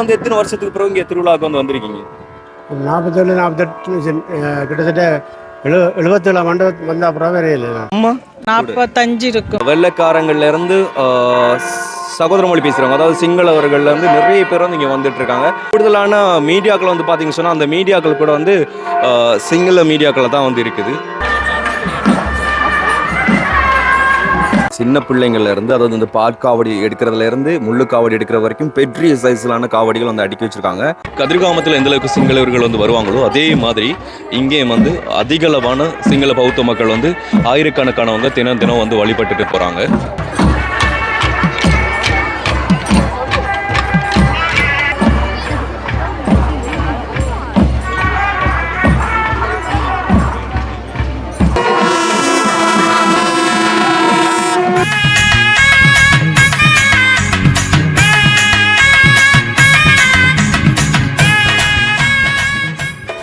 வந்து எத்தனை வருஷத்துக்கு பிறகு இங்கே திருவிழாவுக்கு வந்து வந்திருக்கீங்க? 47 48 கிட்டத்தட்ட 77 ஆண்டு வந்த அப்புறம் வேற இல்லை. அம்மா 45 இருக்கும். வெள்ளைக்காரங்கள்ல இருந்து சகோதர மொழி பேசுகிறவங்க, அதாவது சிங்களவர்கள்ல இருந்து நிறைய பேர் வந்து இங்கே வந்துட்டு இருக்காங்க. கூடுதலான மீடியாக்கள் வந்து பார்த்தீங்கன்னு சொன்னால் அந்த மீடியாக்கள் கூட வந்து சிங்கள மீடியாக்களை தான் வந்து இருக்குது. சின்ன பிள்ளைங்கள்ல இருந்து, அதாவது இந்த பாற்காவடி எடுக்கிறதுல இருந்து முள்ளு காவடி எடுக்கிற வரைக்கும் பெரிய சைஸ்லான காவடிகள் வந்து அடுக்கி வச்சிருக்காங்க. கதிர்காமத்தில் எந்த அளவுக்கு சிங்களவர்கள் வந்து வருவாங்களோ அதே மாதிரி இங்கே வந்து அதிகளவான சிங்கள பௌத்த மக்கள் வந்து ஆயிரக்கணக்கானவங்க தினம் தினம் வந்து வழிபட்டுட்டு போறாங்க.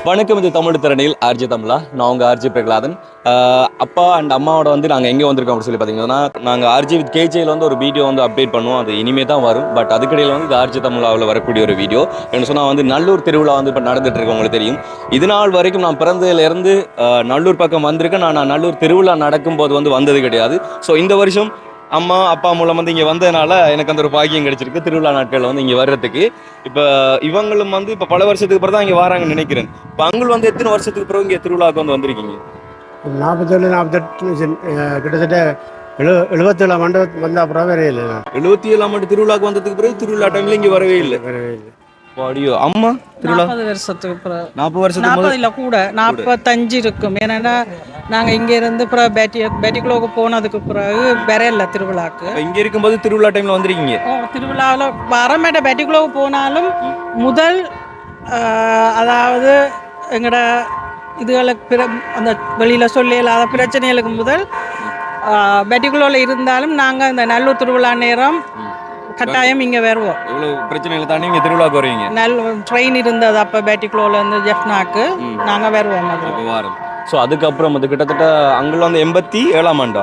வணக்கம், இது தமிழ் திறனில் ஆர்ஜி தமிழா. நான் உங்கள் ஆர்ஜி பிரகலாதன். அப்பா அண்ட் அம்மாவோட வந்து நாங்கள் எங்கே வந்திருக்கோம் அப்படின்னு சொல்லி பார்த்தீங்கன்னா, நாங்கள் ஆர்ஜி வித் கேஜேயில் வந்து ஒரு வீடியோ வந்து அப்டேட் பண்ணுவோம். அது இனிமே தான் வரும். பட் அதுக்கிடையில் வந்து இது ஆர்ஜி தமிழாவில் வரக்கூடிய ஒரு வீடியோ. என்ன சொன்னால் வந்து நல்லூர் திருவிழா வந்து இப்போ நடந்துட்டு இருக்கு. உங்களுக்கு தெரியும், இது நாள் வரைக்கும் நான் பிறந்ததுலேருந்து நல்லூர் பக்கம் வந்திருக்கேன். நான் நல்லூர் திருவிழா நடக்கும்போது வந்து வந்தது கிடையாது. ஸோ இந்த வருஷம் அம்மா அப்பா மூலம் வந்து இங்கே வந்ததுனால எனக்கு அந்த ஒரு பாக்கியம் கிடைச்சிருக்கு திருவிழா நாட்களில் வந்து இங்கே வர்றதுக்கு. இப்போ இவங்களும் வந்து இப்போ பல வருஷத்துக்கு பிறகு தான் இங்கே வராங்கன்னு நினைக்கிறேன். இப்போ அங்குள் வந்து எத்தனை வருஷத்துக்கு பிறகு இங்கே திருவிழாவுக்கு வந்து வந்திருக்கீங்க? 47 48 கிட்டத்தட்ட 77 ஆண்டு வந்த அப்புறம் வேற இல்லை. 77 ஆண்டு திருவிழாவுக்கு வந்ததுக்கு பிறகு திருவிழா டைம்ல இங்கே வரவே இல்லை. பாடியோ அம்மா திருவிழா 40 வருஷத்துக்கு பிறகு 40 வருஷத்துக்கு 40 இல்லை கூட 45 இருக்கும். ஏன்னா நாங்கள் இங்கே இருந்து பிறகு பேட்டிக்குள்ளோக்கு போனதுக்கு பிறகு வேற இல்லை திருவிழாக்கு. இங்கே இருக்கும்போது திருவிழா டைம்ல வந்திருக்கீங்க? திருவிழாவில் வரமேட்ட பேட்டிக்குள்ளோக்கு போனாலும் முதல் அதாவது எங்களோட இதுகளுக்கு அந்த வெளியில் சொல்ல இல்லாத பிரச்சனைகளுக்கு முதல் பேட்டிக்குள்ளோவில் இருந்தாலும் நாங்கள் இந்த நல்லூர் திருவிழா நேரம் கட்டாயம் இங்கே வருவோம். இவ்வளோ பிரச்சனைகளை தாண்டி இங்கே திருவிழாவுக்கு வருவீங்க? ட்ரெயின் இருந்தது அப்போ பேட்டிக்குள்ளோலேருந்து ஜெஃப்னாக்கு நாங்கள் வருவோம். அது வாரம். ஸோ அதுக்கப்புறம் வந்து கிட்டத்தட்ட அங்கே வந்து 87ஆம் ஆண்டா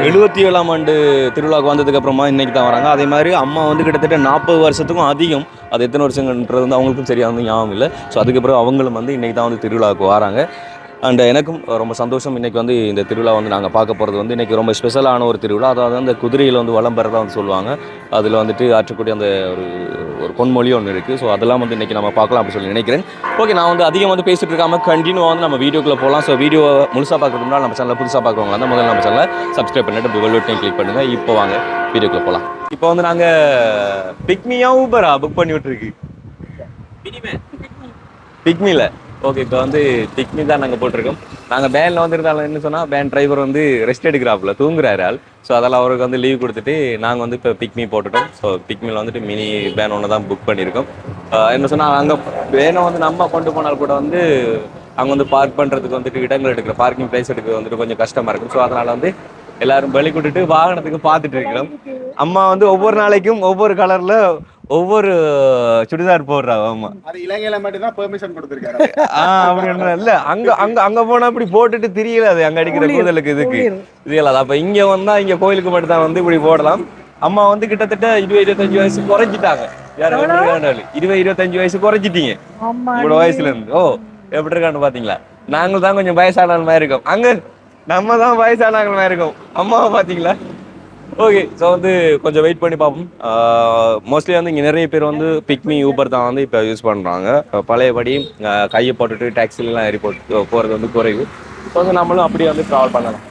77ஆம் ஆண்டு திருவிழாவுக்கு வந்ததுக்கு அப்புறமா இன்னைக்கு தான் வராங்க. அதே மாதிரி அம்மா வந்து கிட்டத்தட்ட 40 வருஷத்துக்கும் அதிகம். அது எத்தனை வருஷங்கன்றது வந்து அவங்களுக்கும் சரியாக வந்து ஞாபகம் இல்லை. ஸோ அதுக்கப்புறம் அவங்களும் வந்து இன்றைக்கி தான் வந்து திருவிழாவுக்கு வராங்க. அண்ட் எனக்கும் ரொம்ப சந்தோஷம். இன்றைக்கி வந்து இந்த திருவிழா வந்து நாங்கள் பார்க்க போகிறது வந்து இன்றைக்கி ரொம்ப ஸ்பெஷலான ஒரு திருவிழா. அதாவது அந்த குதிரையில் வந்து வலம் பெறதான் வந்து சொல்லுவாங்க. அதில் வந்துட்டு ஆற்றக்கூடிய அந்த ஒரு பொன்மொழி ஒன்று இருக்குது. ஸோ அதெல்லாம் வந்து இன்றைக்கி நம்ம பார்க்கலாம் அப்படின்னு சொல்லி நினைக்கிறேன். ஓகே, நான் வந்து அதிகம் வந்து பேசிகிட்டு இருக்காமல் கண்டினியூவாக வந்து நம்ம வீடியோக்குள்ளே போகலாம். ஸோ வீடியோ முழுசாக பார்க்குறதுக்கு முன்னாடி நம்ம சேனலில் புதுசாக பார்க்குறவங்க தான் முதல்ல நம்ம சேனலை சப்ஸ்கிரைப் பண்ணிட்டு பெல் பட்டனை கிளிக் பண்ணுங்கள். இப்போ வாங்க வீடியோக்குள்ளே போகலாம். இப்போ வந்து நாங்கள் பிக்மியா ஊபரா புக் பண்ணி விட்டுருக்கு பிக்மியில். ஓகே, இப்போ வந்து பிக்மி தான் நாங்கள் போட்டிருக்கோம். நாங்கள் வேனில் வந்துருந்தாலும் என்ன சொன்னால் வேன் டிரைவர் வந்து ரெஸ்ட் எடுக்கிறாப்புல, தூங்குறாரு ஆள். ஸோ அதெல்லாம் அவருக்கு வந்து லீவ் கொடுத்துட்டு நாங்கள் வந்து இப்போ பிக்மி போட்டுட்டோம். ஸோ பிக்மியில் வந்துட்டு மினி வேன் ஒன்று தான் புக் பண்ணியிருக்கோம். என்ன சொன்னால் அங்கே வேனை வந்து நம்ம கொண்டு போனால் கூட வந்து அங்கே வந்து பார்க் பண்ணுறதுக்கு வந்துட்டு இடங்கள் எடுக்கிற பார்க்கிங் பிளேஸ் எடுக்க வந்துட்டு கொஞ்சம் கஷ்டமாக இருக்கும். ஸோ அதனால் வந்து எல்லாரும் பலி கூட்டுட்டு வாகனத்துக்கு பார்த்துட்டு இருக்கிறோம். அம்மா வந்து ஒவ்வொரு நாளைக்கும் ஒவ்வொரு கலரில் ஒவ்வொரு சுடிதார் போடுறாங்க. ஆமா, அது இலங்கையில மட்டும் தான் பெர்மிஷன் கொடுத்திருக்காரு. அப்படி இல்ல, அங்க அங்க அங்க போனா அப்படி போட்டுட்டு தெரியல, அது அங்க அடிக்கிற கூதலுக்கு இதுக்கு தெரியல. அப்ப இங்க வந்தா இங்க கோயிலுக்கு மட்டும் தான் வந்து இப்படி போடலாம். அம்மா வந்து கிட்டத்தட்ட 20-25 வயசு குறைஞ்சிட்டாங்க. 20-25 வயசு குறைஞ்சிட்டீங்க உங்களோட வயசுல இருந்து. ஓ, எப்படி இருக்கான்னு பாத்தீங்களா? நாங்களும் தான் கொஞ்சம் வயசான மாதிரி இருக்கோம். அங்க நம்ம தான் வயசான மாதிரி இருக்கோம். அம்மாவை பாத்தீங்களா? ஓகே, ஸோ வந்து கொஞ்சம் வெயிட் பண்ணி பார்ப்போம். மோஸ்ட்லி வந்து இங்கே நிறைய பேர் வந்து பிக்மி ஊபர் தான் வந்து இப்போ யூஸ் பண்ணுறாங்க. பழையபடி கையை போட்டுட்டு டாக்ஸிலாம் ஏறி போட்டு போகிறது வந்து குறைவு. ஸோ வந்து நம்மளும் அப்படியே வந்து ட்ராவல் பண்ணலாம்.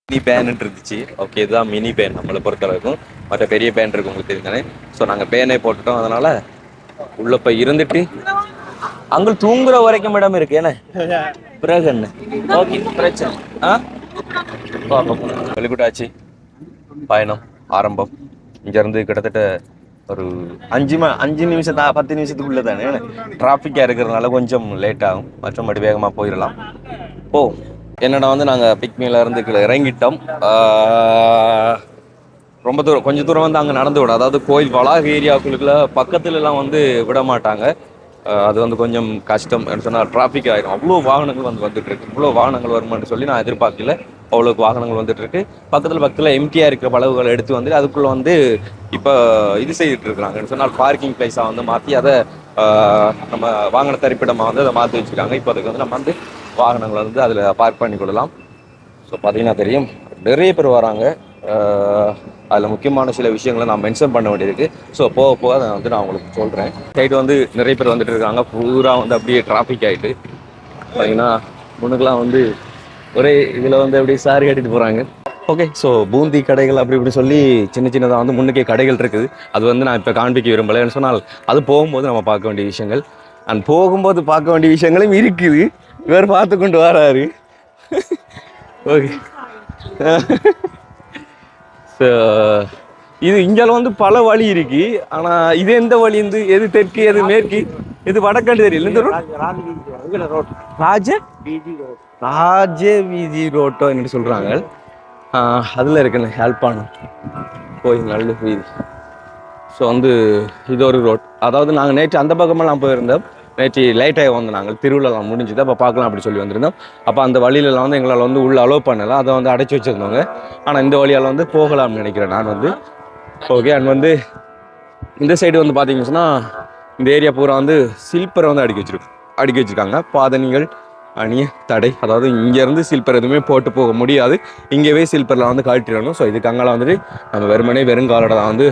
மினி பேன் இருந்துச்சு. ஓகே, இதுதான் மினி பேன் நம்மளை பொறுத்த வரைக்கும். மற்ற பெரிய பேன் இருக்கு உங்களுக்கு தெரிஞ்சானே. ஸோ நாங்கள் பேனே போட்டுட்டோம். அதனால உள்ள போய் இருந்துட்டு அங்கே தூங்குற வரைக்கும் இடம் இருக்கு. ஏன்னா பிறகு என்ன ஓகே பிரச்சனை வெளிக்கூட்டாச்சு. பயணம் ஆரம்பம். இங்கேருந்து கிட்டத்தட்ட ஒரு 5 நிமிஷம் தான், 10 நிமிஷத்துக்குள்ளே தானே. டிராஃபிக்காக இருக்கிறதுனால கொஞ்சம் லேட் ஆகும். மற்றபடி வேகமாக போயிடலாம். ஓ, என்னடா வந்து நாங்கள் பிக்மியில் இருந்து இறங்கிட்டோம். ரொம்ப தூரம், கொஞ்சம் தூரம் வந்து அங்கே நடந்து விடும். அதாவது கோயில் வளாக ஏரியாவுக்குள்ள பக்கத்துலலாம் வந்து விட மாட்டாங்க. அது வந்து கொஞ்சம் கஷ்டம். சொன்னால் டிராஃபிக் ஆகிடும். அவ்வளோ வாகனங்கள் வந்துட்டு இருக்கு. இவ்வளோ வாகனங்கள் வருமானு சொல்லி நான் எதிர்பார்க்கல. அவ்வளோக்கு வாகனங்கள் வந்துட்டு இருக்கு. பக்கத்தில் எம்டிஆர் இருக்கிற பளவுகளை எடுத்து வந்து அதுக்குள்ளே வந்து இப்போ இது செய்துட்டு இருக்கிறாங்கன்னு சொன்னால் பார்க்கிங் பிளேஸாக வந்து மாற்றி அதை நம்ம வாகன தரிப்பிடமாக வந்து அதை மாற்றி வச்சுருக்காங்க. இப்போ அதுக்கு வந்து நம்ம வந்து வாகனங்களை வந்து அதில் பார்க் பண்ணி கொள்ளலாம். ஸோ பார்த்தீங்கன்னா தெரியும் நிறைய பேர் வராங்க. அதில் முக்கியமான சில விஷயங்களை நான் மென்ஷன் பண்ண வேண்டியிருக்கு. ஸோ போக போக அதை வந்து நான் உங்களுக்கு சொல்கிறேன். சைடு வந்து நிறைய பேர் வந்துட்டு இருக்காங்க. பூரா வந்து அப்படியே டிராஃபிக் ஆகிட்டு பார்த்தீங்கன்னா முன்னுக்கெல்லாம் வந்து ஒரே இதில் வந்து அப்படியே சாரி கட்டிட்டு போகிறாங்க. ஓகே, ஸோ பூந்தி கடைகள் அப்படி இப்படி சொல்லி சின்ன சின்னதாக வந்து முன்னுக்கே கடைகள் இருக்குது. அது வந்து நான் இப்போ காண்பிக்க விரும்பலைன்னு சொன்னால் அது போகும்போது நம்ம பார்க்க வேண்டிய விஷயங்கள் அண்ட் போகும்போது பார்க்க வேண்டிய விஷயங்களும் இருக்குது. இவர் பார்த்து கொண்டு வராரு. ஓகே, ஸோ இது இங்கால வந்து பல வழி இருக்கு. ஆனால் இது எந்த வழி இருந்து எது தெற்கு எது மேற்கு எது வடக்காண்டு தெரியல. இந்த ரோட் ராஜ வீதி ரோட்டோ என்று சொல்கிறாங்க. அதில் இருக்குன்னு யாழ்ப்பாணம் கோயில் நல்லூர் வீதி. ஸோ வந்து இது ஒரு ரோட். அதாவது நாங்கள் நேற்று அந்த பக்கமெல்லாம் போயிருந்தோம். நேற்று லைட்டாக வந்து நாங்கள் திருவிழாலாம் முடிஞ்சுது. அப்போ பார்க்கலாம் அப்படி சொல்லி வந்திருந்தோம். அப்போ அந்த வழியிலலாம் வந்து எங்களால் வந்து உள்ளே அலோவ் பண்ணலாம். அதை வந்து அடைச்சி வச்சுருந்தோங்க. ஆனால் இந்த வழியால் வந்து போகலாம்னு நினைக்கிறேன் நான் வந்து. ஓகே, அண்ட் வந்து இந்த சைடு வந்து பார்த்தீங்கன்னு சொன்னால் இந்த ஏரியா பூரா வந்து சில்பரை வந்து அடுக்கி வச்சுருக்காங்க. பாதணிகள் அணிய தடை, அதாவது இங்கேருந்து சில்பர் எதுவுமே போட்டு போக முடியாது. இங்கேவே சில்பரில் வந்து காட்டிடணும். ஸோ இதுக்கு அங்கே வந்துட்டு நம்ம வெறுமனே வெறுங்காலோட தான் வந்து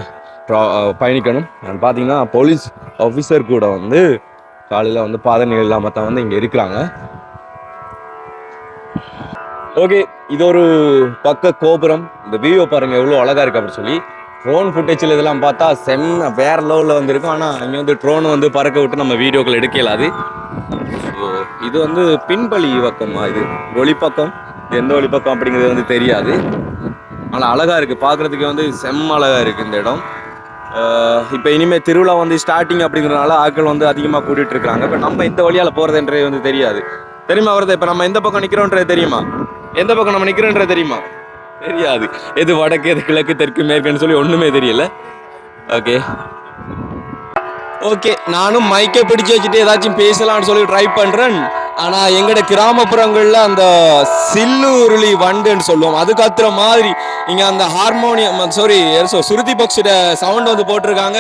பயணிக்கணும். பார்த்தீங்கன்னா போலீஸ் ஆஃபீஸர் கூட வந்து காலையில் வந்து பாதணிகள் இல்லாமல் தான் வந்து இங்கே இருக்கிறாங்க. ஓகே, இது ஒரு பக்க கோபுரம். இந்த வியூவை பாருங்கள் எவ்வளோ அழகாக இருக்குது அப்படின்னு சொல்லி. ட்ரோன் ஃபுட்டேஜில் இதெல்லாம் பார்த்தா செம்ம வேறு லெவலில் வந்துருக்கும். ஆனால் இங்கே வந்து ட்ரோன் வந்து பறக்க விட்டு நம்ம வீடியோக்கள் எடுக்கலாது. ஸோ இது வந்து பின்பலி பக்கமா, இது ஒளிப்பக்கம். இது எந்த ஒளிப்பக்கம் அப்படிங்கிறது வந்து தெரியாது. ஆனால் அழகாக இருக்குது பார்க்குறதுக்கு வந்து செம்ம அழகாக இருக்குது இந்த இடம். இப்போ இனிமேல் திருவிழா வந்து ஸ்டார்டிங் அப்படிங்கிறதுனால ஆட்கள் வந்து அதிகமாக கூட்டிகிட்டு இருக்கிறாங்க. இப்போ நம்ம இந்த வழியால் போகிறதுன்றது வந்து தெரியாது. தெரியுமா வருது? இப்போ நம்ம எந்த பக்கம் நிற்கிறோன்றது தெரியுமா? எந்த பக்கம் நம்ம நிற்கிறோன்றது தெரியுமா? தெரியாது. எது வடக்கு எது கிழக்கு தெற்கு மேற்குன்னு சொல்லி ஒன்றுமே தெரியல. ஓகே, நானும் மைக்கை பிடிச்சி வச்சுட்டு ஏதாச்சும் பேசலாம்னு சொல்லி ட்ரை பண்ணுறேன். ஆனால் எங்களோட கிராமப்புறங்களில் அந்த சில்லு உருளி வண்டுன்னு சொல்லுவோம், அது கத்துற மாதிரி இங்கே அந்த ஹார்மோனியம் சுருதி பாக்ஸோட சவுண்ட் வந்து போட்டிருக்காங்க.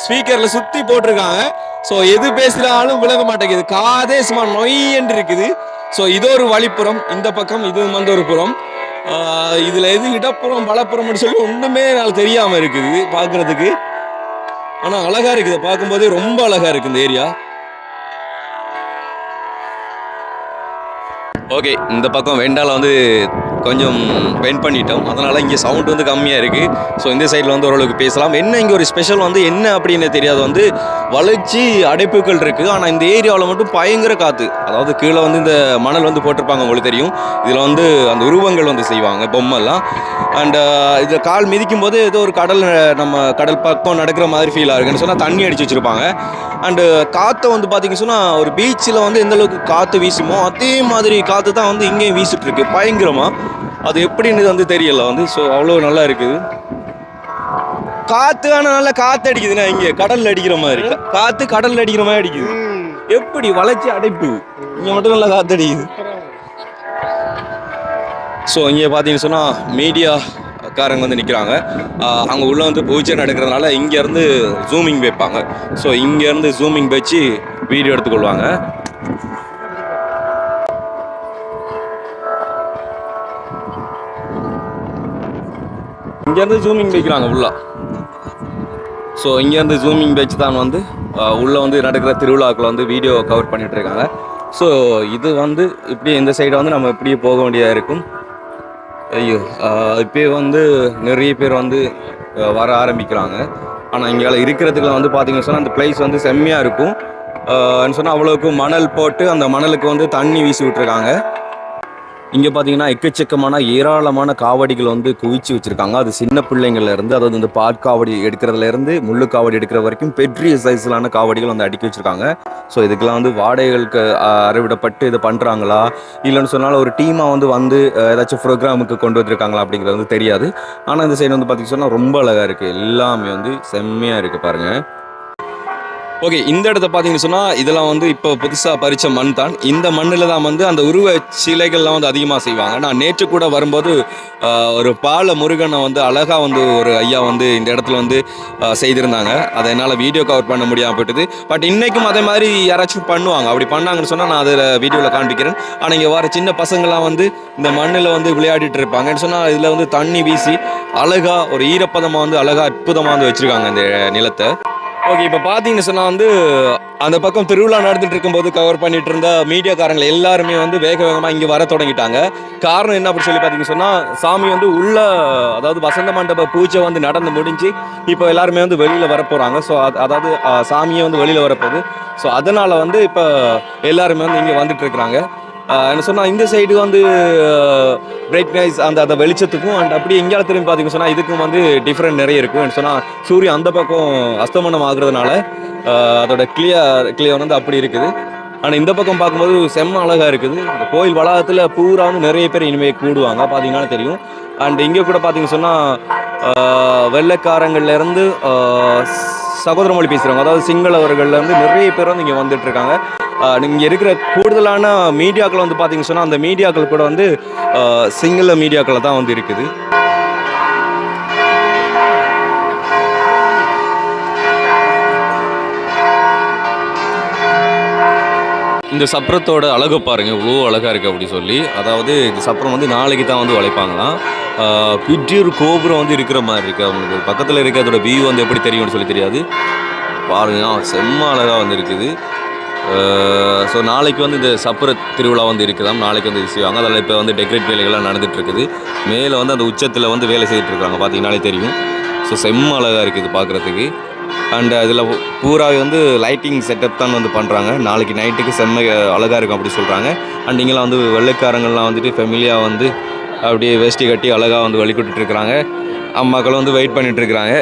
ஸ்பீக்கரில் சுற்றி போட்டிருக்காங்க. ஸோ எது பேசுகிறாலும் விளங்க மாட்டேங்குது. காதே சும்மா நொய்யன்று இருக்குது. ஸோ இது ஒரு வழிப்புறம், இந்த பக்கம் இது வந்து ஒரு புறம். இதில் எது இடப்புறம் வலப்புறம்னு சொல்லி ஒன்றுமே எனக்கு தெரியாமல் இருக்குது பார்க்குறதுக்கு. ஆனால் அழகாக இருக்குது, பார்க்கும்போதே ரொம்ப அழகாக இருக்குது இந்த ஏரியா. ஓகே, இந்த பக்கம் வெண்டால வந்து கொஞ்சம் வெண்ட் பண்ணிட்டோம். அதனால் இங்கே சவுண்ட் வந்து கம்மியாக இருக்குது. ஸோ இந்த சைடில் வந்து ஓரளவுக்கு பேசலாம். என்ன இங்கே ஒரு ஸ்பெஷல் வந்து என்ன அப்படின்னு தெரியாது, வந்து வளர்ச்சி அடைப்புகள் இருக்குது. ஆனால் இந்த ஏரியாவில் மட்டும் பயங்கர காற்று. அதாவது கீழே வந்து இந்த மணல் வந்து போட்டிருப்பாங்க, உங்களுக்கு தெரியும். இதில் வந்து அந்த உருவங்கள் வந்து செய்வாங்க, பொம்மைலாம். அண்ட் இதில் கால் மிதிக்கும் போது ஏதோ ஒரு நம்ம கடல் பக்கம் நடக்கிற மாதிரி ஃபீல் ஆகுதுன்னு சொன்னால் தண்ணி அடித்து வச்சுருப்பாங்க. அண்டு காற்றை வந்து பார்த்திங்க சொன்னால் ஒரு பீச்சில் வந்து எந்தளவுக்கு காற்று வீசுமோ அதே மாதிரி காற்று தான் வந்து இங்கேயும் வீசிட்டு இருக்கு பயங்கரமாக. அது எப்படின்னு வந்து தெரியல வந்து. ஸோ அவ்வளோ நல்லா இருக்குது காற்று. ஆனால் நல்லா காற்று அடிக்குதுண்ணா. இங்கே கடலில் அடிக்கிற மாதிரி காற்று, கடலில் அடிக்கிற மாதிரி அடிக்குது. எப்படி வளர்ச்சி அடைப்பு, இங்கே மட்டும் நல்லா காற்று அடிக்குது. ஸோ இங்கே பார்த்தீங்கன்னு சொன்னால் மீடியாக்காரங்க வந்து நிற்கிறாங்க. அங்கே உள்ளே வந்து பூஜை நடக்கிறதுனால இங்கேருந்து ஜூமிங் வைப்பாங்க. ஸோ இங்கேருந்து ஜூமிங் வச்சு வீடியோ எடுத்துக்கொள்வாங்க. இங்கேருந்து ஜூமிங் வைக்கிறாங்க உள்ளே. ஸோ இங்கேருந்து ஜூமிங் வச்சு தான் வந்து உள்ளே வந்து நடக்கிற திருவிழாக்களை வந்து வீடியோ கவர் பண்ணிகிட்டு இருக்காங்க. ஸோ இது வந்து இப்படி இந்த சைடை வந்து நம்ம இப்படியே போக வேண்டியதாக இருக்கும். ஐயோ, இப்போயே வந்து நிறைய பேர் வந்து வர ஆரம்பிக்கிறாங்க. ஆனால் இங்கே இருக்கிறதுக்குலாம் வந்து பார்த்தீங்கன்னு சொன்னால் அந்த பிளேஸ் வந்து செம்மையாக இருக்கும். சொன்னால் அவ்வளோக்கு மணல் போட்டு அந்த மணலுக்கு வந்து தண்ணி வீசி விட்டுருக்காங்க. இங்கே பார்த்தீங்கன்னா எக்கச்சக்கமான ஏராளமான காவடிகள் வந்து குவிச்சு வச்சுருக்காங்க. அது சின்ன பிள்ளைங்கள்லேருந்து, அதாவது இந்த பாற்காவடி எடுக்கிறதுலேருந்து முள்ளு காவடி எடுக்கிற வரைக்கும் பெரிய சைஸ்லான காவடிகள் வந்து அடுக்கி வச்சுருக்காங்க. ஸோ இதுக்கெல்லாம் வந்து வாடகைகளுக்கு அறவிடப்பட்டு இதை பண்ணுறாங்களா இல்லைன்னு சொன்னால் ஒரு டீமாக வந்து ஏதாச்சும் ப்ரோக்ராமுக்கு கொண்டு வந்திருக்காங்களா அப்படிங்கிறது வந்து தெரியாது. ஆனால் இந்த சைடு வந்து பார்த்திங்கன்னா ரொம்ப அழகாக இருக்குது. எல்லாமே வந்து செம்மையாக இருக்குது பாருங்கள். ஓகே, இந்த இடத்த பார்த்தீங்கன்னு சொன்னால் இதெல்லாம் வந்து இப்போ புதுசாக பறித்த மண் தான். இந்த மண்ணில் தான் வந்து அந்த உருவ சிலைகள்லாம் வந்து அதிகமாக செய்வாங்க. நான் நேற்று கூட வரும்போது ஒரு பால முருகனை வந்து அழகாக வந்து ஒரு ஐயா வந்து இந்த இடத்துல வந்து செய்திருந்தாங்க. அதை என்னால் வீடியோ கவர் பண்ண முடியாமல் போயிட்டுது. பட் இன்றைக்கும் அதே மாதிரி யாராச்சும் பண்ணுவாங்க. அப்படி பண்ணாங்கன்னு சொன்னால் நான் அதில் வீடியோவில் காண்பிக்கிறேன். ஆனால் இங்கே வர சின்ன பசங்கள்லாம் வந்து இந்த மண்ணில் வந்து விளையாடிட்டு இருப்பாங்கன்னு சொன்னால் இதில் வந்து தண்ணி வீசி அழகாக ஒரு ஈரப்பதமாக வந்து அழகாக அற்புதமாக வந்து வச்சுருக்காங்க இந்த நிலத்தை. ஓகே, இப்போ பார்த்தீங்கன்னு சொன்னால் வந்து அந்த பக்கம் திருவிழா நடந்துட்டு இருக்கும்போது கவர் பண்ணிட்டு இருந்த மீடியாக்காரங்களை எல்லாருமே வந்து வேக வேகமாக இங்கே வர தொடங்கிட்டாங்க. காரணம் என்ன அப்படி சொல்லி பார்த்தீங்கன்னு சொன்னால் சாமி வந்து உள்ள, அதாவது வசந்த மண்டப பூஜை வந்து நடந்து முடிஞ்சு இப்போ எல்லாருமே வந்து வெளியில் வர போகிறாங்க. ஸோ அதாவது சாமியை வந்து வெளியில் வரப்போகுது. ஸோ அதனால் வந்து இப்போ எல்லாருமே வந்து இங்கே வந்துட்டு இருக்கிறாங்க. என்ன சொன்னால் இந்த சைடு வந்து பிரைட்னஸ் அந்த வெளிச்சத்துக்கும் அண்ட் அப்படியே எங்கேயாவது திரும்பி பார்த்தீங்கன்னு சொன்னால் இதுக்கும் வந்து டிஃப்ரெண்ட் நிறைய இருக்கும். என்ன சொன்னால் சூரியன் அந்த பக்கம் அஸ்தமனம் ஆகுறதுனால அதோட கிளியர் வந்து அப்படி இருக்குது. ஆனால் இந்த பக்கம் பார்க்கும்போது செம்ம அழகாக இருக்குது. இந்த கோயில் வளாகத்தில் பூரா வந்து நிறைய பேர் இனிமேல் கூடுவாங்க, பார்த்தீங்கன்னா தெரியும். அண்ட் இங்கே கூட பார்த்தீங்கன்னு சொன்னால் வெள்ளைக்காரங்கள்லேருந்து சகோதர மொழி பேசுகிறவங்க, அதாவது சிங்களவர்கள்லேருந்து நிறைய பேர் வந்து இங்கே வந்துட்டு இருக்காங்க. இங்கே இருக்கிற கூடுதலான மீடியாக்கள் வந்து பார்த்தீங்கன்னு சொன்னால் அந்த மீடியாக்கள் கூட வந்து சிங்கள மீடியாக்கள் தான் வந்து இருக்குது. இந்த சப்பரத்தோட அழகை பாருங்கள், இவ்வளோ அழகாக இருக்குது அப்படி சொல்லி. அதாவது இந்த சப்பரம் வந்து நாளைக்கு தான் வந்து வளைப்பாங்களாம். பெரிய ஒரு கோபுரம் வந்து இருக்கிற மாதிரி இருக்குது. அவங்களுக்கு பக்கத்தில் இருக்க அதோட வியூ வந்து எப்படி தெரியும்னு சொல்லி தெரியாது. பாருங்கள், செம்ம அழகாக வந்து இருக்குது. ஸோ நாளைக்கு வந்து இந்த சப்பர திருவிழா வந்து இருக்குதாம். நாளைக்கு வந்து செய்வாங்க. அதில் இப்போ வந்து டெக்கரேட் வேலைகள்லாம் நடந்துகிட்டு இருக்குது. மேலே வந்து அந்த உச்சத்தில் வந்து வேலை செய்துட்ருக்காங்க, பார்த்தீங்கன்னாலே தெரியும். ஸோ செம்ம அழகாக இருக்குது பார்க்குறதுக்கு. அண்ட் அதில் பூராவே வந்து லைட்டிங் செட்டப் தான் வந்து பண்ணுறாங்க. நாளைக்கு நைட்டுக்கு செம்ம அழகாக இருக்கும் அப்படி சொல்கிறாங்க. அண்ட் இங்கெல்லாம் வந்து வெள்ளைக்காரங்கள்லாம் வந்துட்டு ஃபெமிலியாக வந்து அப்படியே வேஷ்டி கட்டி அழகாக வந்து வழிகொட்டுருக்குறாங்க. அம்மாக்களும் வந்து வெயிட் பண்ணிகிட்ருக்குறாங்க.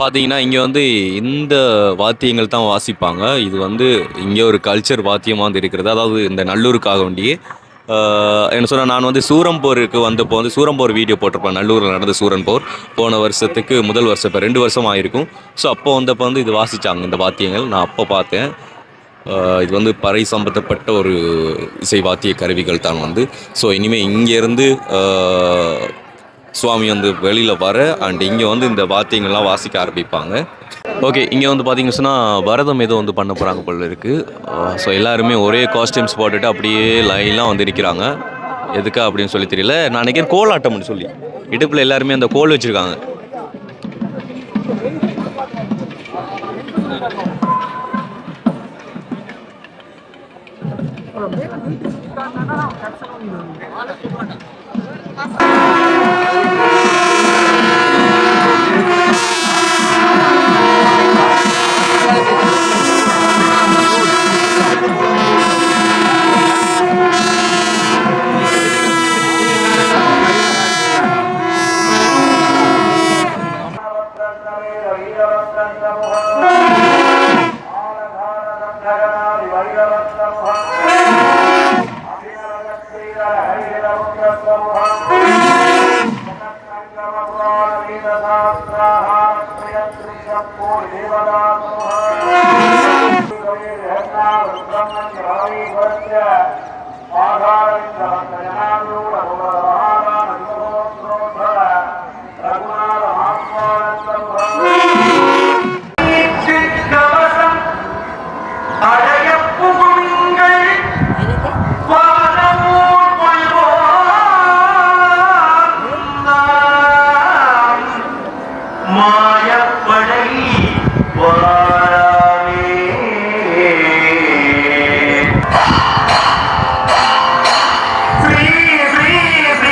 பார்த்தீங்கன்னா இங்கே வந்து இந்த வாத்தியங்கள் தான் வாசிப்பாங்க. இது வந்து இங்கே ஒரு கல்ச்சர் வாத்தியமாக வந்து இருக்கிறது. அதாவது இந்த நல்லூருக்காக வேண்டியே என்ன சொன்னால், நான் வந்து சூரம்போருக்கு வந்தப்போ வந்து சூரம்போர் வீடியோ போட்டிருப்பேன். நல்லூரில் நடந்த சூரன்போர் போன வருஷத்துக்கு முதல் வருஷம், இப்போ 2 வருஷம் ஆகிருக்கும். ஸோ அப்போ வந்தப்போ வந்து இது வாசித்தாங்க இந்த வாத்தியங்கள். நான் அப்போ பார்த்தேன். இது வந்து பறை சம்பந்தப்பட்ட ஒரு இசை வாத்திய கருவிகள் தான் வந்து. ஸோ இனிமேல் இங்கேருந்து சுவாமி வந்து வெளியில் வர அண்ட் இங்கே வந்து இந்த வாத்தியங்கள்லாம் வாசிக்க ஆரம்பிப்பாங்க. ஓகே, இங்கே வந்து பார்த்தீங்கன்னு சொன்னால் பரதம் ஏதோ வந்து பண்ண போகிறாங்க போல இருக்குது. ஸோ எல்லாருமே ஒரே காஸ்டியூம்ஸ் போட்டுட்டு அப்படியே லைன்லாம் வந்து நிற்கிறாங்க. எதுக்கா அப்படின்னு சொல்லி தெரியல. நான் நினைக்கிறேன் கோலாட்டம்னு சொல்லி இடுப்பில் எல்லாருமே அந்த கோல் வச்சுருக்காங்க. Free, free, free.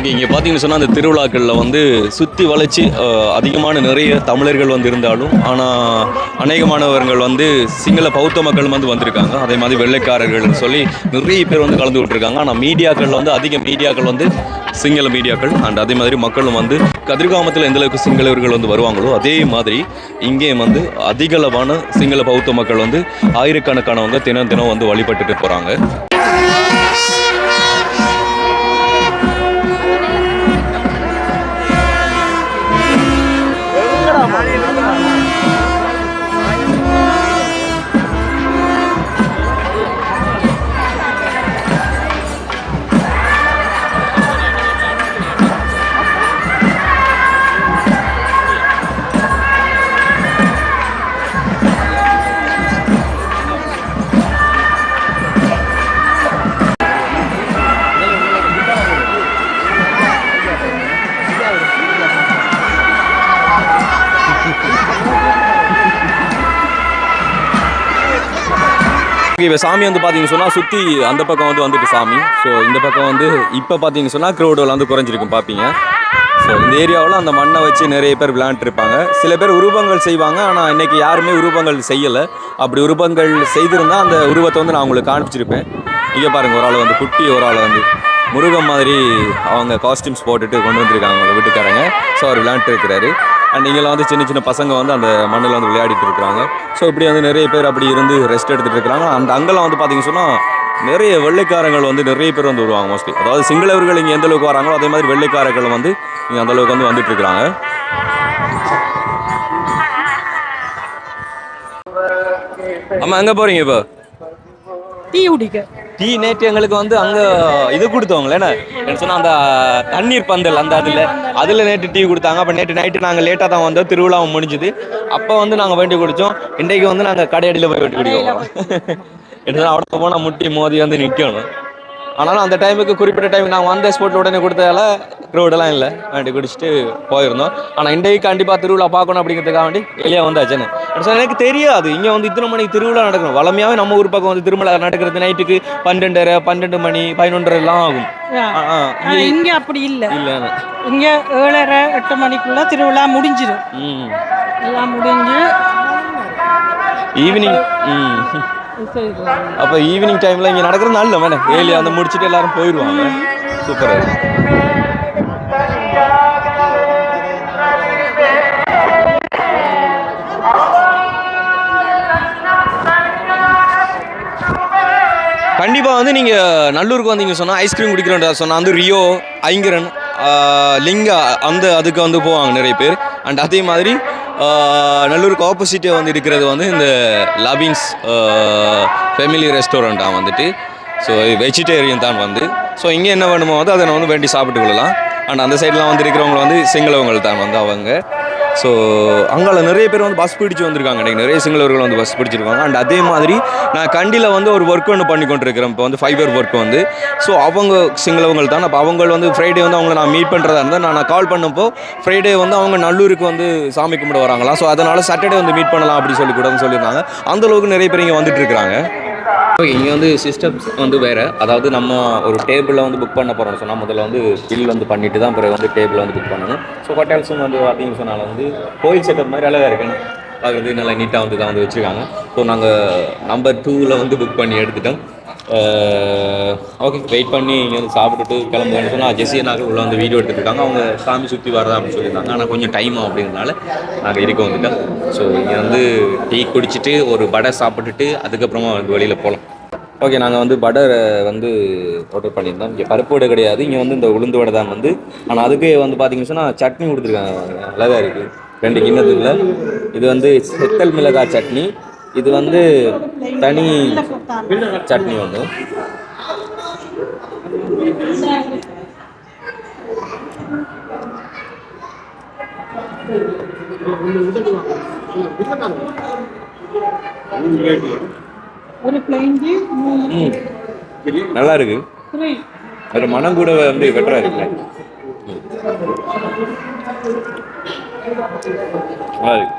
ஓகே, இங்கே பார்த்தீங்கன்னு சொன்னால் அந்த திருவிழாக்களில் வந்து சுற்றி வளைச்சி அதிகமான நிறைய தமிழர்கள் வந்து இருந்தாலும், ஆனால் அநேகமானவர்கள் வந்து சிங்கள பௌத்த மக்கள் வந்து வந்திருக்காங்க. அதே மாதிரி வெள்ளைக்காரர்கள்னு சொல்லி நிறைய பேர் வந்து கலந்து விட்டுருக்காங்க. ஆனால் மீடியாக்கள் வந்து அதிக மீடியாக்கள் வந்து சிங்கள மீடியாக்கள் அண்ட் அதே மாதிரி மக்களும் வந்து கதிர்காமத்தில் எந்தளவுக்கு சிங்களவர்கள் வந்து வருவாங்களோ அதே மாதிரி இங்கேயும் வந்து அதிகளவான சிங்கள பௌத்த மக்கள் வந்து ஆயிரக்கணக்கானவங்க தினம் தினம் வந்து வழிபட்டுட்டு போகிறாங்க. இப்போ சாமி வந்து பார்த்தீங்கன்னு சொன்னால் சுற்றி அந்த பக்கம் வந்துட்டு சாமி. ஸோ இந்த பக்கம் வந்து இப்போ பார்த்தீங்கன்னு சொன்னால் க்ரௌடில் வந்து குறைஞ்சிருக்கும் பார்ப்பீங்க. ஸோ இந்த ஏரியாவில் அந்த மண்ணை வச்சு நிறைய பேர் விளையாண்டுருப்பாங்க. சில பேர் உருவங்கள் செய்வாங்க, ஆனால் இன்றைக்கி யாருமே உருவங்கள் செய்யலை. அப்படி உருவங்கள் செய்திருந்தால் அந்த உருவத்தை வந்து நான் உங்களுக்கு காண்பிச்சிருப்பேன். இங்கே பாருங்கள், ஒரு ஆள் வந்து குட்டி, ஒரு ஆள் வந்து முருகன் மாதிரி அவங்க காஸ்டியூம்ஸ் போட்டுட்டு கொண்டு வந்திருக்காங்க அவங்க வீட்டுக்காரங்க. ஸோ அவர் விளையாண்டு இருக்கிறாரு. அண்ட் இங்கெல்லாம் வந்து சின்ன சின்ன பசங்க வந்து அந்த மண்ணில் வந்து விளையாடிட்டு இருக்கிறாங்க. ஸோ இப்படி வந்து நிறைய பேர் அப்படி இருந்து ரெஸ்ட் எடுத்துகிட்டு இருக்கிறாங்க. அந்த அங்கெல்லாம் வந்து பார்த்தீங்கன்னு சொன்னால் நிறைய வெள்ளைக்காரங்கள் வந்து நிறைய பேர் வந்து வருவாங்க மோஸ்ட்லி. அதாவது சிங்களவர்கள் இங்கே எந்த அளவுக்கு வராங்களோ அதே மாதிரி வெள்ளைக்காரர்கள் வந்து இங்கே அந்தளவுக்கு வந்து வந்துட்டு இருக்கிறாங்க. ஆமாம், எங்கே போகிறீங்க இப்போ? டீ குடிக்க. டீ நேற்று எங்களுக்கு வந்து அங்கே இது கொடுத்தவங்களே என்ன சொன்னால் அந்த தண்ணீர் பந்தல் அந்த அதில் நேற்று டீ கொடுத்தாங்க. அப்போ நேற்று நைட்டு நாங்கள் லேட்டாக தான் வந்தோம், திருவிழாவும் முடிஞ்சுது. அப்போ வந்து நாங்கள் வேண்டி குடித்தோம். இன்றைக்கு வந்து நாங்கள் கடையடியில் போய் வேண்டி குடிக்கிறோம். என்ன அவ்வளோ போனால் முட்டி மோதி வந்து நிற்கணும். ஆனாலும் அந்த டைமுக்கு குறிப்பிட்ட டைமுக்கு நாங்கள் வந்த ஸ்பாட்டில் உடனே கொடுத்ததால க்ரௌடெல்லாம் இல்லை, வேண்டி குடிச்சிட்டு போயிருந்தோம். ஆனால் இன்றைக்கு கண்டிப்பாக திருவிழா பார்க்கணும் அப்படிங்கிறதுக்காக வேண்டி வெளியே வந்தாச்சுன்னு எனக்கு தெரியாது. இங்கே வந்து இத்தனை மணிக்கு திருவிழா நடக்கணும். வளமையாகவே நம்ம ஊர் பக்கம் வந்து திருவிழா நடக்கிறது நைட்டுக்கு 12 மணி 11 ஆகும். இங்கே அப்படி இல்லை. இங்கே 7:30 8 மணிக்குள்ள திருவிழா முடிஞ்சிடும். எல்லாம் முடிஞ்சு ஈவினிங் அப்போ ஈவினிங் டைமில் இங்கே நடக்கிறது நல்ல வேணாம். ஏழு அந்த முடிச்சுட்டு எல்லாரும் போயிடுவாங்க. சூப்பராக கண்டிப்பாக வந்து நீங்கள் நல்லூருக்கு வந்தீங்க சொன்னால் ஐஸ்கிரீம் குடிக்கிறோன்றா சொன்னால் வந்து ரியோ, ஐங்கரன், லிங்கா அந்த அதுக்கு வந்து போவாங்க நிறைய பேர். அண்ட் அதே மாதிரி நல்லூருக்கு ஆப்போசிட்டே வந்து இருக்கிறது வந்து இந்த லபின்ஸ் ஃபேமிலி ரெஸ்டாரண்ட்டாக வந்துட்டு. ஸோ வெஜிடேரியன் தான் வந்து. ஸோ இங்கே என்ன வேணுமோ வந்து அதை வந்து வேண்டி சாப்பிட்டு கொள்ளலாம். அண்ட் அந்த சைட்லாம் வந்து இருக்கிறவங்க வந்து சிங்களவங்கள் தான் வந்து அவங்க. ஸோ அங்கே நிறைய பேர் வந்து பஸ் பிடிச்சி வந்திருக்காங்க. இன்றைக்கி நிறைய சிங்களவர்கள் வந்து பஸ் பிடிச்சிருக்காங்க. அண்ட் அதே மாதிரி நான் கண்டியில் வந்து ஒரு ஒர்க் ஒன்று பண்ணி கொண்டிருக்கிறேன். இப்போ வந்து ஃபைபர் ஒர்க் வந்து. ஸோ அவங்க சிங்களவங்கள் தான். அப்போ அவங்க வந்து ஃப்ரைடே வந்து அவங்கள நான் மீட் பண்ணுறதா இருந்தால் நான் கால் பண்ணப்போ ஃப்ரைடே வந்து அவங்க நல்லூருக்கு வந்து சாமி கும்பிட வராங்களாம். ஸோ அதனால் சாட்டர்டே வந்து மீட் பண்ணலாம் அப்படி சொல்லி கூட சொல்லியிருந்தாங்க. அந்தளவுக்கு நிறைய பேர் இங்கே வந்துட்டு இருக்கிறாங்க. ஓகே, இங்கே வந்து சிஸ்டம்ஸ் வந்து வேறு. அதாவது நம்ம ஒரு டேபிளில் வந்து புக் பண்ண போகிறோம்னு சொன்னால் முதல்ல வந்து பில் வந்து பண்ணிவிட்டு தான் பிறகு வந்து டேபிளில் வந்து புக் பண்ணணும். ஸோ ஹோட்டல்ஸும் வந்து பார்த்தீங்கன்னு சொன்னால் வந்து கோயில் செட்டப் மாதிரி அழகாக இருக்குன்னு பார்க்குறது நல்லா நீட்டாக வந்து தான் வந்து வச்சுருக்காங்க. ஸோ நாங்கள் நம்பர் 2ல் வந்து புக் பண்ணி எடுத்துட்டோம். ஓகே, வெயிட் பண்ணி இங்கே வந்து சாப்பிட்டுட்டு கிளம்புன்னு சொன்னால் ஜெஸியை நாங்கள் உள்ள வந்து வீடியோ எடுத்துருக்காங்க. அவங்க சாமி சுற்றி வரதா அப்படின்னு சொல்லியிருந்தாங்க. ஆனால் கொஞ்சம் டைம் ஆகும் அப்படிங்கிறதுனால நாங்கள் இருக்க வந்துட்டோம். ஸோ இங்கே வந்து டீ குடிச்சிட்டு ஒரு வடை சாப்பிட்டுட்டு அதுக்கப்புறமா வந்து வெளியில் போகலாம். ஓகே, நாங்கள் வந்து வடை வந்து ஆர்டர் பண்ணியிருந்தோம். இங்கே பருப்பு வடை கிடையாது, இங்கே வந்து இந்த உளுந்து வடை தான் வந்து. ஆனால் அதுக்கு வந்து பார்த்தீங்கன்னு சொன்னால் சட்னி கொடுத்துருக்காங்க, அழகாக இருக்குது 2 கிண்ணத்துக்குள்ள. இது வந்து செத்தல் மிளகாய் சட்னி, இது வந்து தனி சட்னி ஒன்று. நல்லா இருக்கு. அது மனம் கூட வந்து பெட்டரா இருக்கு. நல்லா இருக்கு.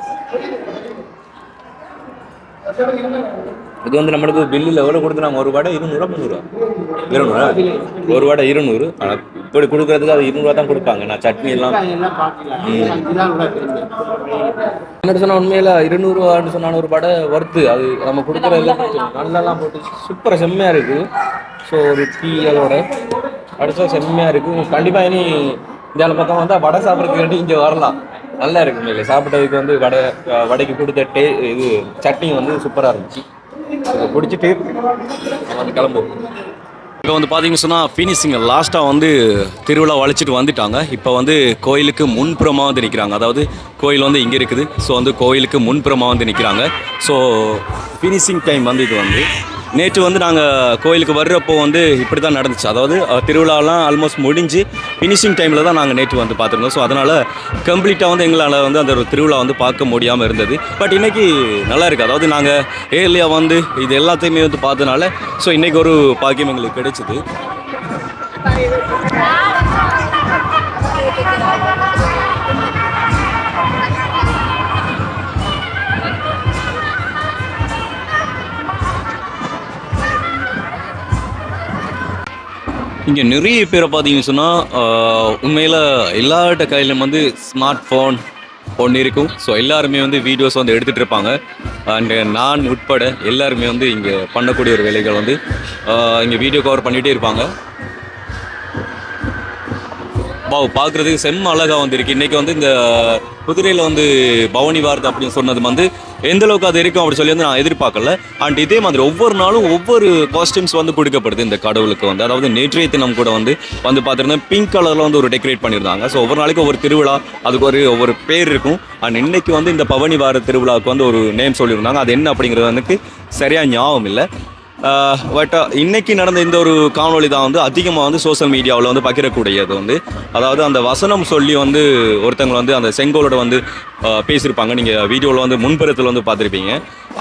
இது வந்து நம்மளுக்கு பில்லில் எவ்வளோ கொடுத்துனாங்க? ஒரு வடை 200 300 200 ஒரு வடை 200. ஆனால் இப்படி கொடுக்குறதுக்கு அது 200 தான் கொடுப்பாங்க. நான் சட்னி எல்லாம் என்ன சொன்னால் உண்மையில் 200 சொன்ன ஒரு வடை ஒர்த்து. அது நம்ம கொடுக்குறதுல நல்லாலாம் போட்டு சூப்பராக செம்மையாக இருக்குது. ஸோ ஒரு டீ அதோட அடுத்த செம்மையாக இருக்குது. கண்டிப்பாக இனி இந்த பக்கம் வந்தால் வடை சாப்பிட்றதுக்கு இங்கே வரலாம். நல்லா இருக்கு. உண்மையிலே சாப்பிட்டதுக்கு வந்து வடைக்கு கொடுத்த இது சட்னி வந்து சூப்பராக இருந்துச்சு. பிடிச்சிட்டு வந்து கிளம்புவோம். இப்போ வந்து பார்த்தீங்கன்னு சொன்னால் ஃபினிஷிங் லாஸ்ட்டாக வந்து திருவிழா வளைச்சிட்டு வந்துட்டாங்க. இப்போ வந்து கோயிலுக்கு முன்புறமாக வந்து நிற்கிறாங்க. அதாவது கோயில் வந்து இங்கே இருக்குது. ஸோ வந்து கோயிலுக்கு முன்புறமாக வந்து நிற்கிறாங்க. ஸோ ஃபினிஷிங் டைம் வந்து இது வந்து நேற்று வந்து நாங்கள் கோயிலுக்கு வர்றப்போ வந்து இப்படி தான் நடந்துச்சு. அதாவது திருவிழாலாம் ஆல்மோஸ்ட் முடிஞ்சு ஃபினிஷிங் டைமில் தான் நாங்கள் நேற்று வந்து பார்த்துருந்தோம். ஸோ அதனால் கம்ப்ளீட்டாக வந்து எங்களால் வந்து அந்த ஒரு திருவிழா வந்து பார்க்க முடியாமல் இருந்தது. பட் இன்றைக்கி நல்லா இருக்குது. அதாவது நாங்கள் ஏர்லியாக வந்து இது எல்லாத்தையுமே வந்து பார்த்ததுனால ஸோ இன்றைக்கி ஒரு பாக்கியம் எங்களுக்கு கிடைச்சிது. இங்கே நிறைய பேரை பார்த்தீங்கன்னு சொன்னால் உண்மையில் எல்லார்ட்ட கையிலும் வந்து ஸ்மார்ட் ஃபோன் ஒன்று இருக்கும். ஸோ எல்லாருமே வந்து வீடியோஸ் வந்து எடுத்துகிட்டு இருப்பாங்க. அண்டு நான் உட்பட எல்லாருமே வந்து இங்கே பண்ணக்கூடிய ஒரு வேலைகள் வந்து இங்கே வீடியோ கவர் பண்ணிகிட்டே இருப்பாங்க. பார்க்குறதுக்கு செம்ம அழகாக வந்துருக்கு. இன்றைக்கி வந்து இந்த குதிரையில் வந்து பவனி வாரது அப்படின்னு சொன்னது வந்து எந்த அளவுக்கு அது இருக்கும் அப்படி சொல்லி வந்து நான் எதிர்பார்க்கல. அண்ட் இதே மாதிரி ஒவ்வொரு நாளும் ஒவ்வொரு காஸ்டியூம்ஸ் வந்து கொடுக்கப்படுது இந்த கடவுளுக்கு வந்து. அதாவது நேற்றைய தினம் கூட வந்து பார்த்துருந்தேன் பிங்க் கலரில் வந்து ஒரு டெக்கரேட் பண்ணியிருந்தாங்க. ஸோ ஒவ்வொரு நாளைக்கு ஒவ்வொரு திருவிழா அதுக்கு ஒவ்வொரு பேர் இருக்கும். அண்ட் இன்னைக்கு வந்து இந்த பவனி வார திருவிழாவுக்கு வந்து ஒரு நேம் சொல்லியிருந்தாங்க. அது என்ன அப்படிங்கிறது எனக்கு சரியாக ஞாபகம் இல்லை. பட் இன்னைக்கு நடந்த இந்த ஒரு காணொலி தான் வந்து அதிகமாக வந்து சோஷியல் மீடியாவில் வந்து பகிரக்கூடியது வந்து. அதாவது அந்த வசனம் சொல்லி வந்து ஒருத்தவங்க வந்து அந்த செங்கோலோட வந்து பேசியிருப்பாங்க. நீங்கள் வீடியோவில் வந்து முன்புறத்தில் வந்து பார்த்துருப்பீங்க.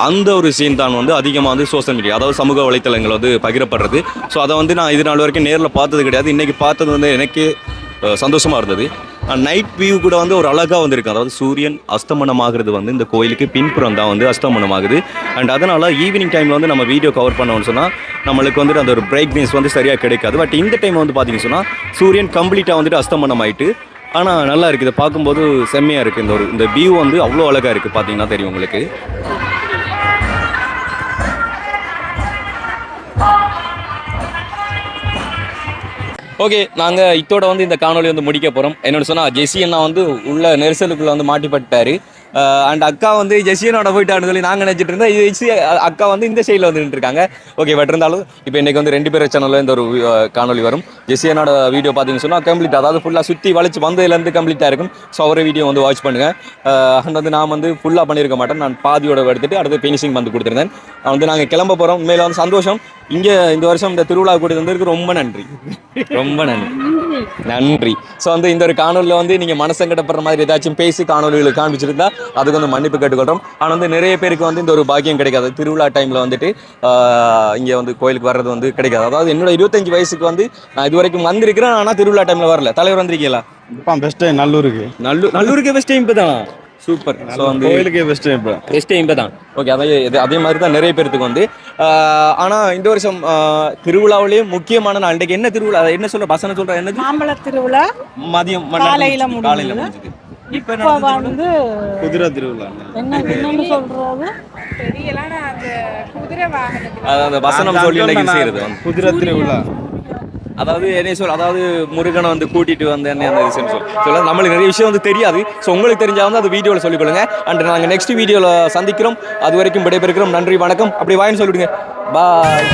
அந்த ஒரு சீன் தான் வந்து அதிகமாக வந்து சோஷியல் மீடியா அதாவது சமூக வலைத்தளங்கள் வந்து பகிரப்படுறது. ஸோ அதை வந்து நான் இது நாள் வரைக்கும் நேரில் பார்த்தது கிடையாது. இன்றைக்கி பார்த்தது வந்து எனக்கு சந்தோஷமாக இருந்தது. நைட் வியூ கூட வந்து ஒரு அழகாக வந்திருக்கு. அதாவது சூரியன் அஸ்தமனமாகிறது வந்து இந்த கோயிலுக்கு பின்புறம் தான் வந்து அஸ்தமனமாகுது. அண்ட் அதனால் ஈவினிங் டைமில் வந்து நம்ம வீடியோ கவர் பண்ணோம்னு சொன்னால் நம்மளுக்கு வந்துட்டு அந்த ஒரு பிரைட்னஸ் வந்து சரியாக கிடைக்காது. பட் இந்த டைம் வந்து பார்த்தீங்கன்னு சொன்னால் சூரியன் கம்ப்ளீட்டாக வந்துட்டு அஸ்தமனம் ஆகிட்டு ஆனால் நல்லா இருக்குது. பார்க்கும்போது செம்மையாக இருக்குது. இந்த வியூ வந்து அவ்வளோ அழகாக இருக்குது. பார்த்தீங்கன்னா தெரியும் உங்களுக்கு. ஓகே, நாங்கள் இத்தோட வந்து இந்த காணொலி வந்து முடிக்க போகிறோம். என்னோட சொன்னால் ஜெஸி அண்ணா வந்து உள்ள நெரிசலுக்குள்ளே வந்து மாட்டிப்பட்டார். அண்ட் அக்கா வந்து ஜெஸியனோட போயிட்டான்னு சொல்லி நாங்கள் நினச்சிட்டு இருந்தோம். ஜெஸி அக்கா வந்து இந்த சைடில் வந்து நின்றுருக்காங்க. ஓகே, பட் இருந்தாலும் இப்போ இன்றைக்கி வந்து 2 பேர் சேனலில் இந்த ஒரு காணொலி வரும். ஜெஸியனோட வீடியோ பார்த்தீங்கன்னு சொன்னால் கம்ப்ளீட் அதாவது ஃபுல்லாக சுற்றி வளைச்சி வந்ததுலேருந்து கம்ப்ளீட்டாக இருக்கும். ஸோ அவரை வீடியோ வந்து வாட்ச் பண்ணுங்கள். அண்ட் வந்து நான் வந்து ஃபுல்லாக பண்ணியிருக்க மாட்டேன். நான் பாதியோட எடுத்துகிட்டு அடுத்து ஃபினிஷிங் வந்து கொடுத்துருந்தேன். வந்து நாங்கள் கிளம்ப போகிறோம். உண்மையில் வந்து சந்தோஷம். இங்கே இந்த வருஷம் இந்த திருவிழா கூட்டி வந்ததுக்கு ரொம்ப நன்றி, ரொம்ப நன்றி. ஸோ வந்து இந்த ஒரு காணொலியில் வந்து நீங்கள் மனசங்கடப்படுற மாதிரி ஏதாச்சும் பேசி காணொலிகளை காண்பிச்சிருந்தா அதுக்கு வந்து மன்னிப்பு கேட்டுக்கொள்கிறோம். ஆனால் வந்து நிறைய பேருக்கு வந்து இந்த ஒரு பாக்கியம் கிடைக்காது. திருவிழா டைமில் வந்துட்டு இங்கே வந்து கோயிலுக்கு வர்றது வந்து கிடைக்காது. அதாவது என்னோட 25 வயசுக்கு வந்து நான் இது வரைக்கும் வந்திருக்கிறேன். ஆனால் திருவிழா டைமில் வரல. தலைவர் வந்திருக்கீங்களா? இப்போ பெஸ்ட் டைம் நல்லூருக்கு பெஸ்ட் டைம் இப்போ தான். சூப்பர். ஸோ வந்து கோயிலுக்கே பெஸ்ட் டைம் இப்போ தான். ஓகே, அதே மாதிரி தான் நிறைய பேருக்கு வந்து. ஆனால் இந்த வருஷம் திருவிழாவிலேயே முக்கியமான நாள் இன்றைக்கு என்ன திருவிழா என்ன சொல்ற பசங்க சொல்ற என்ன மாம்பழ திருவிழா மதியம் காலையில முடிஞ்சது. இப்போ வந்து குதிரை திருவிழா என்ன சொல்றது தெரியல. அந்த குதிரை வாகனத்துல அந்த வசனம் சொல்லி இன்னைக்கு செய்யறது குதிரை திருவிழா. அதாவது என்ன சொல் அதாவது முருகனை வந்து கூட்டிட்டு வந்து என்ன அந்த விஷயம் சொல்ல நம்மளுக்கு நிறைய விஷயம் வந்து தெரியாது. ஸோ உங்களுக்கு தெரிஞ்சா வந்து அது வீடியோவில் சொல்லிக்கொள்ளுங்க. அண்ட் நாங்கள் நெக்ஸ்ட் வீடியோவில் சந்திக்கிறோம். அது வரைக்கும் விடைபெறுக்கிறோம். நன்றி, வணக்கம். அப்படி வாயின்னு சொல்லிவிடுங்க. பாய்.